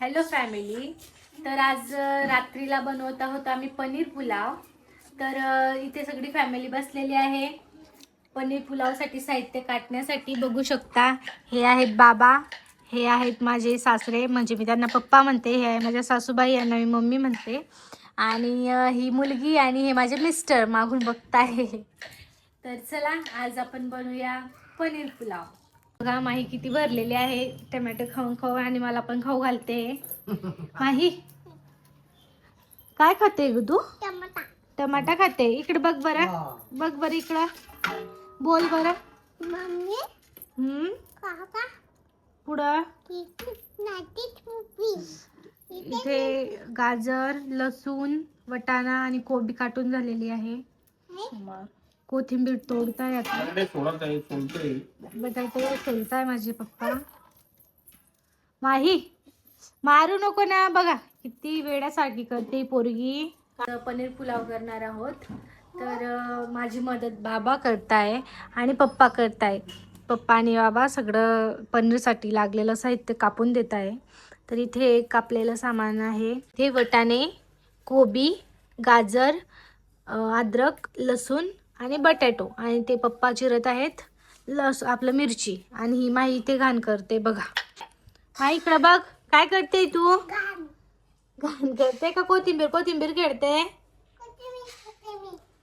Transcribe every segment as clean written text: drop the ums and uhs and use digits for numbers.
Hello family. तर आज रात्रीला बनवत आहोत आम्ही पनीर पुलाव. तर इथे सगळी फॅमिली बसलेली आहे. पनीर पुलावसाठी साहित्य काटण्यासाठी बघू शकता. हे आहेत बाबा, हे आहेत माझे सासरे, म्हणजे मी त्यांना पप्पा म्हणते. हे आहे माझ्या सासूबाई, यांना मी मम्मी म्हणते. आणि ही मुलगी आणि हे माझे मिस्टर मागून बघताय. तर चला आज आपण बनवूया पनीर पुलाव. बघा माही किती भरलेली आहे. टमॅटो खाऊन खाऊ आणि मला पण खाऊ घालते. माही काय खाते ग तू? टमाटा खाते. इकडे बघ बरं, बघ बरं इकडं, बोल बरं. पुढं इथे गाजर, लसूण, वटाणा आणि कोबी काटून झालेली आहे. कोथिंबीर तोडताय आता. बटाटे सोलताय माझे पप्पा. माही मारू नको ना. बघा किती वेड्यासारखी करते पोरगी. पनीर पुलाव करणार आहोत. तर माझी मदत बाबा करताय आणि पप्पा करताय. पप्पा आणि बाबा सगळं पनीरसाठी लागलेलं साहित्य कापून देत आहे. तर इथे कापलेलं सामान आहे. इथे वटाणे, कोबी, गाजर, अद्रक, लसूण आणि बटाटो. आणि ते पप्पा चिरत आहेत आपलं मिरची. आणि ही माही इथे घाण करते. बघा हा इकडं बघ, काय करते तू? घाण करते का कोथिंबीर? कोथिंबीर खेळते.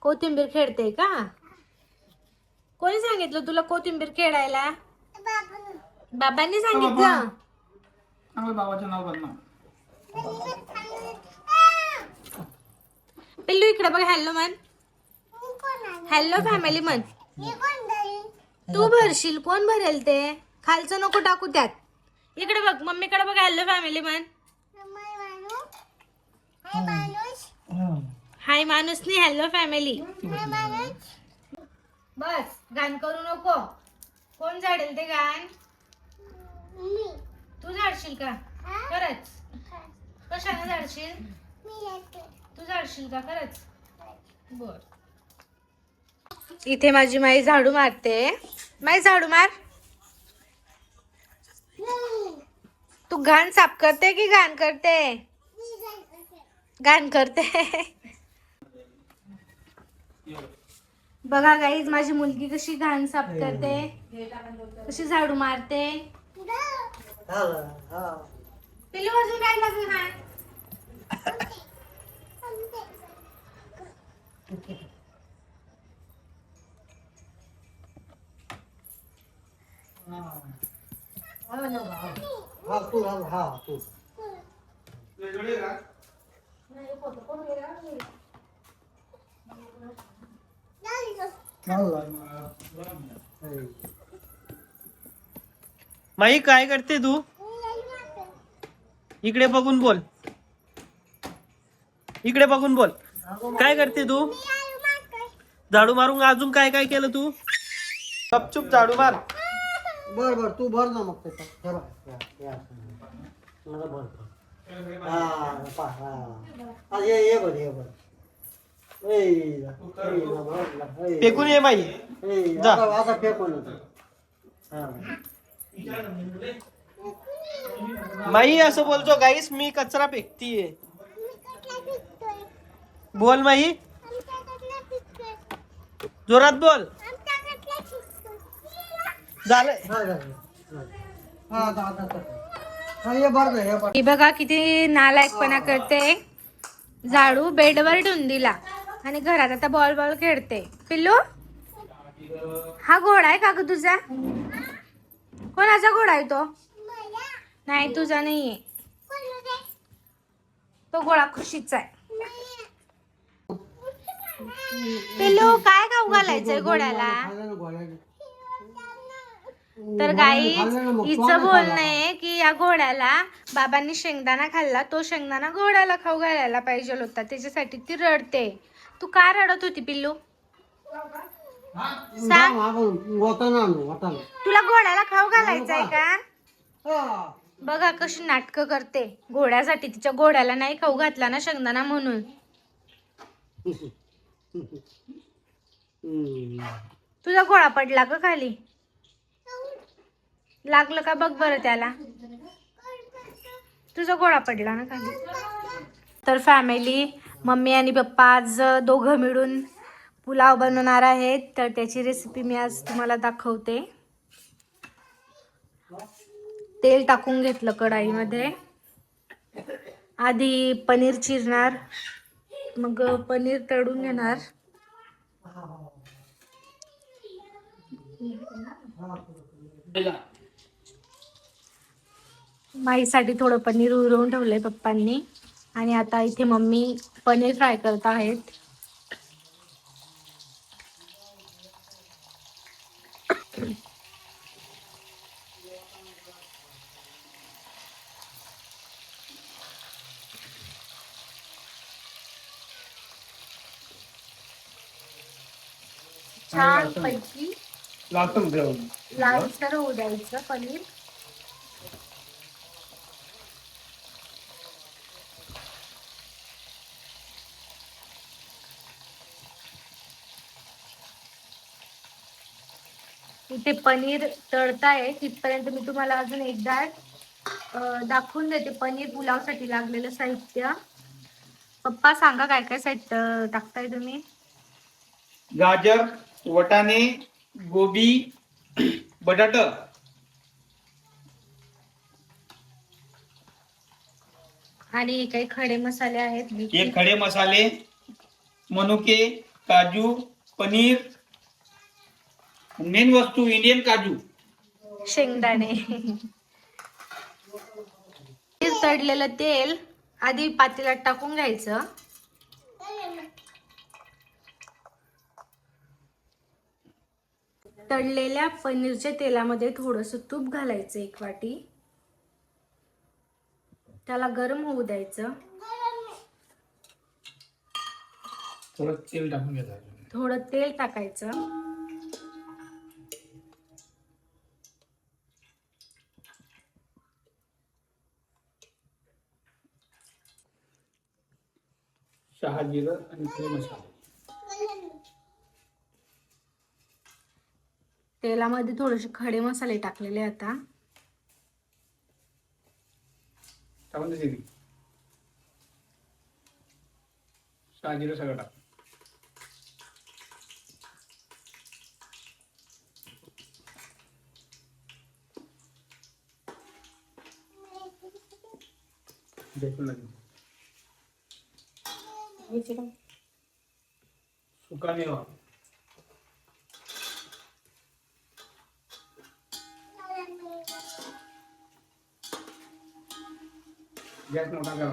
कोथिंबीर खेळते का? कोणी सांगितलं तुला कोथिंबीर खेळायला? बाबांनी सांगितलं. बाबाचं नाव बदनाम. पिल्लू इकडे बघ. हॅलो म्हण. हॅलो फॅमिली म्हण. तू भरशील. कोण भरेल ते? खालचं नको टाकू त्यात. इकडे बघ, मम्मीकडे बघ. हॅलो फॅमिली म्हण. हाय माणूस नाही, हॅलो फॅमिली. बस घाण करू नको. कोण झाडेल ते घाण? तू झाडशील का? खरंच? कशाने झाडशील? तू झाडशील का खरंच? बर. इथे माझी माई झाडू मारते. माई झाडू मार. तू घाण साफ करते की घाण करते? घाण करते. बघा गाईज, माझी मुलगी कशी घाण साफ करते, कशी झाडू मारते. पिल्लू अजून काय लागलं घाण? माई काय करते तू? इकडे बघून बोल. इकडे बघून बोल. काय करते तू? झाडू मारून अजून काय काय केलं तू? गपचूप झाडू मार. बर बर तू भर ना मग त्याच्यात. मला भर. ये बर ये बर. फेकून ये माई. जा. आता फेकून. माई असं बोलतो गाईस, मी कचरा फेकतीये. बोल माई, जोरात बोल. झालंय. ही बघा किती नालायकपणा करते. झाडू बेडवर ठेवून दिला आणि घरात आता बॉल बॉल खेळते. पिल्लू, हा घोडा आहे का ग तुझा? कोणाचा घोडा आहे तो? नाही तुझा नाहीये. तो घोडा खुशीचा आहे. पिल्लू काय खाऊ घालायचंय घोड्याला? तर गाई हिचं बोलणं आहे की या घोड्याला बाबांनी शेंगदाणा खाल्ला, तो शेंगदाणा घोड्याला खाऊ घालायला पाहिजे होता, त्याच्यासाठी ती रडते. तू का रडत होती पिल्लू? सांग. तुला घोड्याला खाऊ घालायचंय का? बघा कशी नाटकं करते घोड्यासाठी. तिच्या घोड्याला नाही खाऊ घातला ना शेंगदाणा म्हणून. तुझा घोडा पडला का खाली? लागलं का बघ बरं त्याला. तुझा गोळा पडला ना खाली. तर फॅमिली, मम्मी आणि पप्पा आज दोघं मिळून पुलाव बनवणार आहेत. तर त्याची रेसिपी मी आज तुम्हाला दाखवते. तेल टाकून घेतलं कढाईमध्ये. आधी पनीर चिरणार, मग पनीर तळून घेणार. माईसाठी थोडं पनीर उरवून ठेवलंय पप्पांनी. आणि आता इथे मम्मी पनीर फ्राय करत आहेत. छान पैकी लालसर होऊ द्यायचं पनीर. इथे पनीर तळताय तिथपर्यंत मी तुम्हाला अजून एकदा दाखवून देते पनीर पुलावसाठी लागलेलं साहित्य. पप्पा सांगा काय काय साहित्य टाकताय तुम्ही. गाजर, वटाणे, गोबी, बटाट, आणि काही खडे मसाले आहेत. हे खडे मसाले, मनुके, काजू, पनीर, मेन वस्तू इंडियन काजू, शेंगदाणे. तळलेलं तेल आधी पातेल्यात टाकून घ्यायचं. तळलेल्या पनीरच्या तेलामध्ये थोडंसं तूप घालायचं 1 वाटी. त्याला गरम होऊ द्यायचं. थोडं तेल टाकून घ्यायचं. थोडं तेल टाकायचं. शहाजिरं आणि खडे मसाले. तेलामध्ये थोडेसे खडे मसाले टाकलेले आता. टाकून द्यायचे. शहाजिरं सगळं टाक. देखून लागेल. सुका मेवा, गॅस मोठा करा.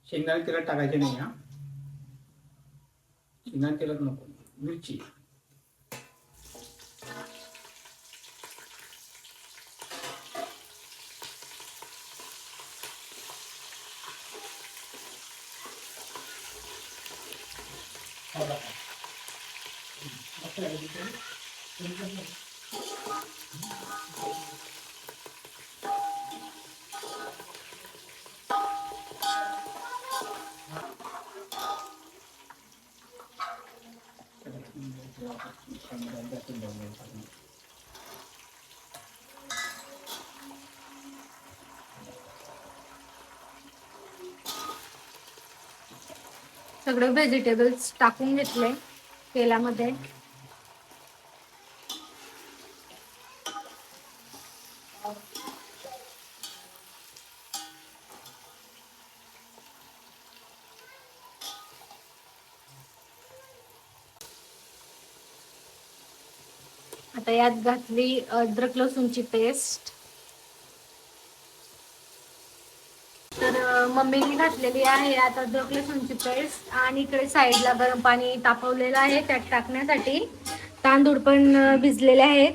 शेंगदाणे तेलात टाकायचे नाही हा. शेंगदाणे तेलात नको. मिरची, सगळे व्हेजिटेबल्स टाकून घेतले तेलामध्ये. आता यात घातली अद्रक लसूणची पेस्ट. तर मम्मीने घातलेली आहे आता अद्रक लसूणची पेस्ट. आणि इकडे साईडला गरम पाणी तापवलेलं आहे त्यात टाकण्यासाठी. तांदूळ पण भिजलेले आहेत,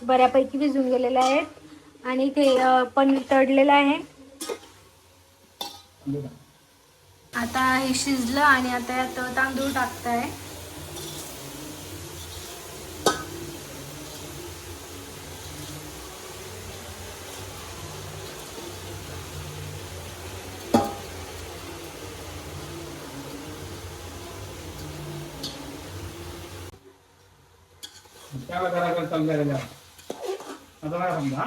बऱ्यापैकी भिजून गेलेले आहेत. आणि इथे पनीर तळलेलं आहे. आता हे शिजलं आणि आता यात तांदूळ टाकताय. त्याला जरा चालू द्यायला द्या. आता काय समजा हा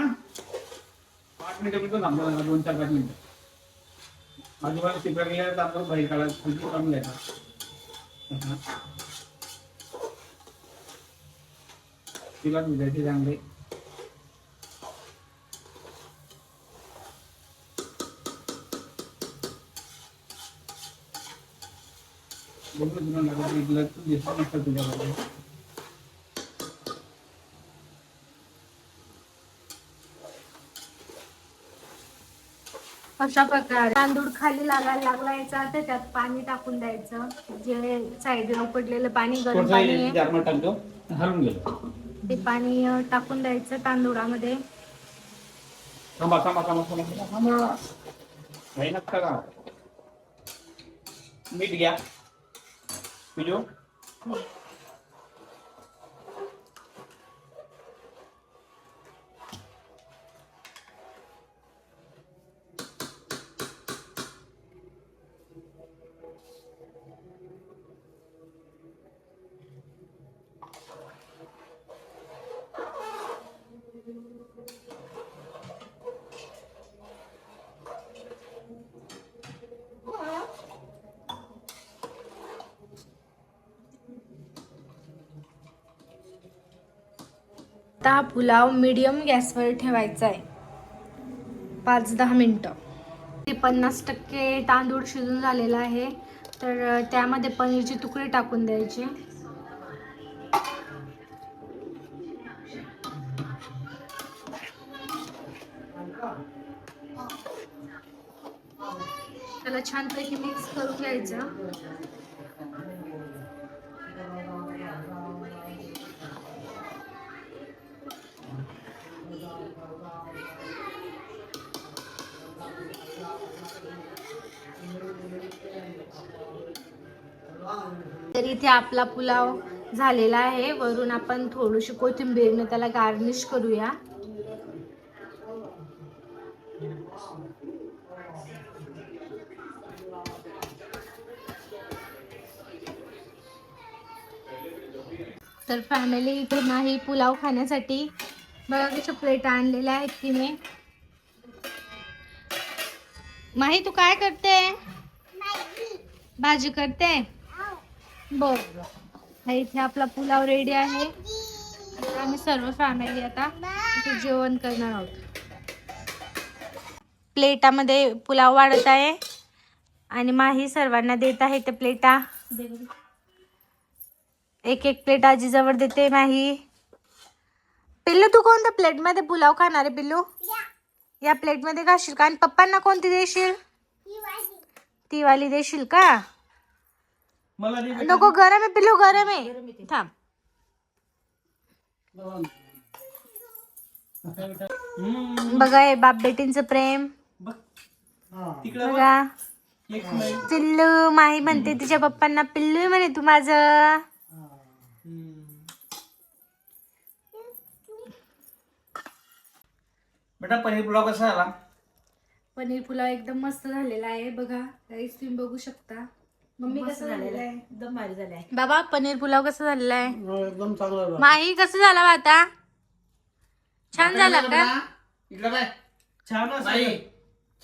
5 मिनिटं पण थांबलं ना 2-4-5 मिनिटं आजूबाजू शिकला गेला तर आपण बाहेर काढायला खाली कमी घ्यायचा तिला मिळायचे चांगले बघू तुला लागत दिसत नसतं तुझ्याकडे अशा प्रकारे तांदूळ खाली लागायला लागला याचा तर त्यात पाणी टाकून द्यायचं. जे साईडला उपटलेलं पाणी गरम पाणी आहे जारमात टाकतो हलून गेलो ते पाणी टाकून द्यायचं तांदूळामध्ये. थांबा थांबा थांबा थांबा थांबा नाही नका का मीठ घ्या पिलो आता हा पुलाव मीडियम गॅसवर ठेवायचा आहे 5-10 मिनटं. ते 50% तांदूळ शिजून झालेला आहे तर त्यामध्ये पनीरचे तुकडे टाकून द्यायचे. त्याला छानपैकी मिक्स करून घ्यायचं. तर इथे आपला पुलाव झालेला आहे. वरून आपण थोडीशी कोथिंबीरने त्याला गार्निश करूया. तर फॅमिली इथे नाही पुलाव खाण्यासाठी बघा कशा प्लेट आणलेल्या आहेत तिने. माही तू काय करते? भाजी करते. बर इथे आपला पुलाव रेडी आहे. आता आम्ही सर्व फॅमिली आता इथे जेवण करणार आहोत. प्लेटामध्ये पुलाव वाढत आहे आणि माही सर्वांना देत आहे ते प्लेटा. एक एक प्लेट आजीजवळ देते माही. पिल्लू तू कोणत्या प्लेट मध्ये पुलाव खाणार आहे पिल्लू? या प्लेट मध्ये खाशील का? आणि पप्पांना कोणती देशील? ती वाली देशील का? मला दे बेटा. नको गरम आहे पिल्लू गरम आहे. थांब. बघा हे बाप बेटींचं प्रेम बघ तिकडं बघ. बघा. एक स्माईल. पिल्लू माही म्हणते तिच्या पप्पांना पिल्लू म्हणे तू माझं. बेटा पनीर पुलाव कसा झाला? पनीर पुलाव एकदम मस्त झालेला आहे. बघा गाईस तुम्ही बघू शकता. मम्मी कसं झालेलं आहे? एकदम भारी झालाय. बाबा पनीर पुलाव कसं झालेला आहे? एकदम चांगला झाला. माही कसं झाला बा आता? छान झाला का? इकडं काय छान असं बाई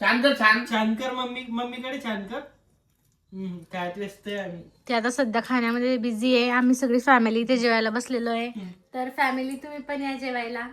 छान कर छान छान कर. मम्मीकडे छान कर. काय व्यस्त आहे आम्ही. ते आता सध्या खाण्यामध्ये बिझी आहे. आम्ही सगळी फॅमिली इथे जेवायला बसलेलो आहे. तर फॅमिली तुम्ही पण या जेवायला.